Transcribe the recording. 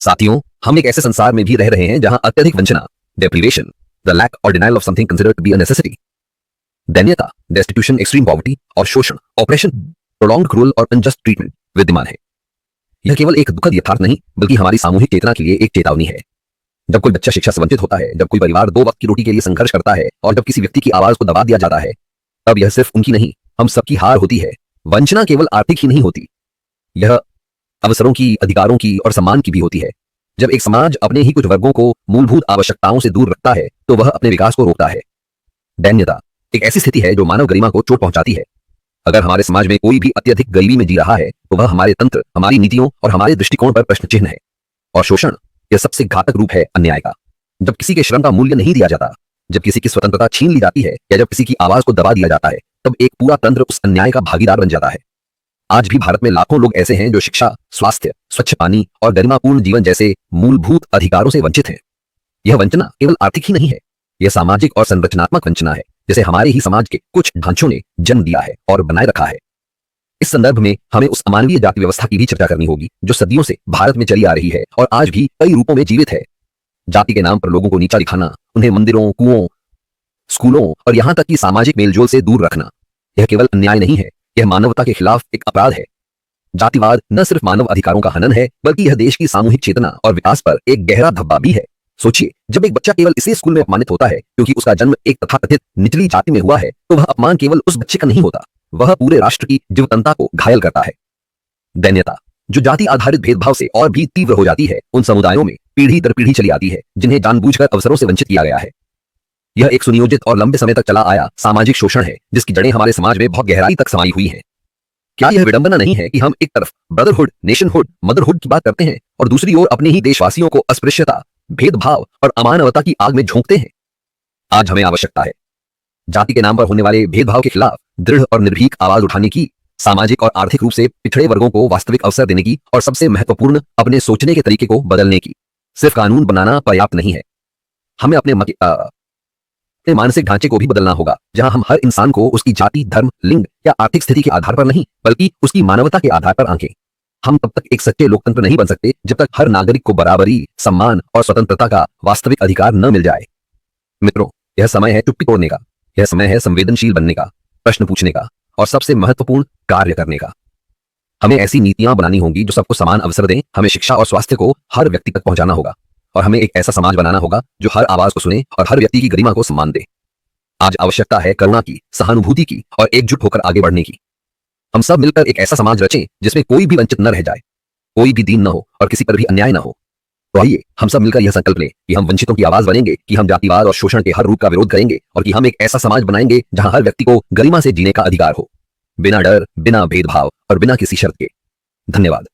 साथियों, हम एक ऐसे संसार में भी रह रहे हैं जहां अत्यधिक वंचना, डेप्रिवेशन, द लैक और denial of something considered to be a necessity, दैन्यता, डेस्टिट्यूशन, एक्सट्रीम पॉवर्टी और शोषण, ऑपरेशन, प्रोलॉन्ग्ड क्रूअल और अनजस्ट ट्रीटमेंट विद्यमान है। यह केवल एक दुखद यथार्थ नहीं बल्कि हमारी सामूहिक चेतना के लिए एक चेतावनी है। जब कोई बच्चा शिक्षा से वंचित होता है, जब कोई परिवार 2 वक्त की रोटी के लिए संघर्ष करता है और जब किसी व्यक्ति की आवाज को दबा दिया जाता है, तब यह सिर्फ उनकी नहीं, हम सबकी हार होती है। वंचना केवल आर्थिक ही नहीं होती, यह अवसरों की, अधिकारों की और सम्मान की भी होती है। जब एक समाज अपने ही कुछ वर्गों को मूलभूत आवश्यकताओं से दूर रखता है तो वह अपने विकास को रोकता है। दैन्यता एक ऐसी स्थिति है जो मानव गरिमा को चोट पहुंचाती है। अगर हमारे समाज में कोई भी अत्यधिक गरीबी में जी रहा है तो वह हमारे तंत्र, हमारी नीतियों और हमारे दृष्टिकोण पर प्रश्न चिन्ह है। और शोषण यह सबसे घातक रूप है अन्याय का। जब किसी के श्रम का मूल्य नहीं दिया जाता, जब किसी की स्वतंत्रता छीन ली जाती है या जब किसी की आवाज को दबा दिया जाता है, तब एक पूरा तंत्र उस अन्याय का भागीदार बन जाता है। आज भी भारत में लाखों लोग ऐसे हैं जो शिक्षा, स्वास्थ्य, स्वच्छ पानी और गरिमापूर्ण जीवन जैसे मूलभूत अधिकारों से वंचित हैं। यह वंचना केवल आर्थिक ही नहीं है, यह सामाजिक और संरचनात्मक वंचना है, जिसे हमारे ही समाज के कुछ ढांचों ने जन्म दिया है और बनाए रखा है। इस संदर्भ में हमें उस अमानवीय जाति व्यवस्था की भी चर्चा करनी होगी जो सदियों से भारत में चली आ रही है और आज भी कई रूपों में जीवित है। जाति के नाम पर लोगों को नीचा दिखाना, उन्हें मंदिरों, कुओं, स्कूलों और यहां तक कि सामाजिक मेलजोल से दूर रखना, यह केवल अन्याय नहीं है, यह मानवता के खिलाफ एक अपराध है। जातिवाद न सिर्फ मानव अधिकारों का हनन है बल्कि यह देश की सामूहिक चेतना और विकास पर एक गहरा धब्बा भी है। सोचिए, जब एक बच्चा केवल इसी स्कूल में अपमानित होता है क्योंकि उसका जन्म एक तथाकथित निचली जाति में हुआ है, तो वह अपमान केवल उस बच्चे का नहीं होता, वह पूरे राष्ट्र की जीवंतता को घायल करता है। दैन्यता जो जाति आधारित भेदभाव से और भी तीव्र हो जाती है, उन समुदायों में पीढ़ी दर पीढ़ी चली आती है जिन्हें जानबूझकर अवसरों से वंचित किया गया है। यह एक सुनियोजित और लंबे समय तक चला आया सामाजिक शोषण है जिसकी जड़ें हमारे समाज में बहुत गहराई तक समाई हुई हैं। क्या यह विडंबना नहीं है कि हम एक तरफ ब्रदरहुड, नेशनहुड, मदरहुड की बात करते हैं और दूसरी ओर अपने ही देशवासियों को अस्पृश्यता, भेदभाव और अमानवता की आग में झोंकते हैं? आज हमें आवश्यकता है जाति के नाम पर होने वाले भेदभाव के खिलाफ दृढ़ और निर्भीक आवाज उठाने की, सामाजिक और आर्थिक रूप से पिछड़े वर्गों को वास्तविक अवसर देने की और सबसे महत्वपूर्ण, अपने सोचने के तरीके को बदलने की। सिर्फ कानून बनाना पर्याप्त नहीं है, हमें अपने मानसिक ढांचे को भी बदलना होगा, जहां हम हर इंसान को उसकी जाति, धर्म, लिंग या आर्थिक स्थिति के आधार पर नहीं बल्कि उसकी मानवता के आधार पर आंकें। हम तब तक एक सच्चे लोकतंत्र नहीं बन सकते जब तक हर नागरिक को बराबरी, सम्मान और स्वतंत्रता का वास्तविक अधिकार न मिल जाए। मित्रों, यह समय है चुप्पी तोड़ने का, यह समय है संवेदनशील बनने का, प्रश्न पूछने का और सबसे महत्वपूर्ण, कार्य करने का। हमें ऐसी नीतियां बनानी होंगी जो सबको समान अवसर दें। हमें शिक्षा और स्वास्थ्य को हर व्यक्ति तक पहुंचाना होगा और हमें एक ऐसा समाज बनाना होगा जो हर आवाज को सुने और हर व्यक्ति की गरिमा को सम्मान दे। आज आवश्यकता है करुणा की, सहानुभूति की और एकजुट होकर आगे बढ़ने की। हम सब मिलकर एक ऐसा समाज रचें जिसमें कोई भी वंचित न रह जाए, कोई भी दीन न हो और किसी पर भी अन्याय न हो। तो आइए हम सब मिलकर यह संकल्प लें कि हम वंचितों की आवाज बनेंगे, कि हम जातिवाद और शोषण के हर रूप का विरोध करेंगे और कि हम एक ऐसा समाज बनाएंगे जहां हर व्यक्ति को गरिमा से जीने का अधिकार हो, बिना डर, बिना भेदभाव और बिना किसी शर्त के। धन्यवाद।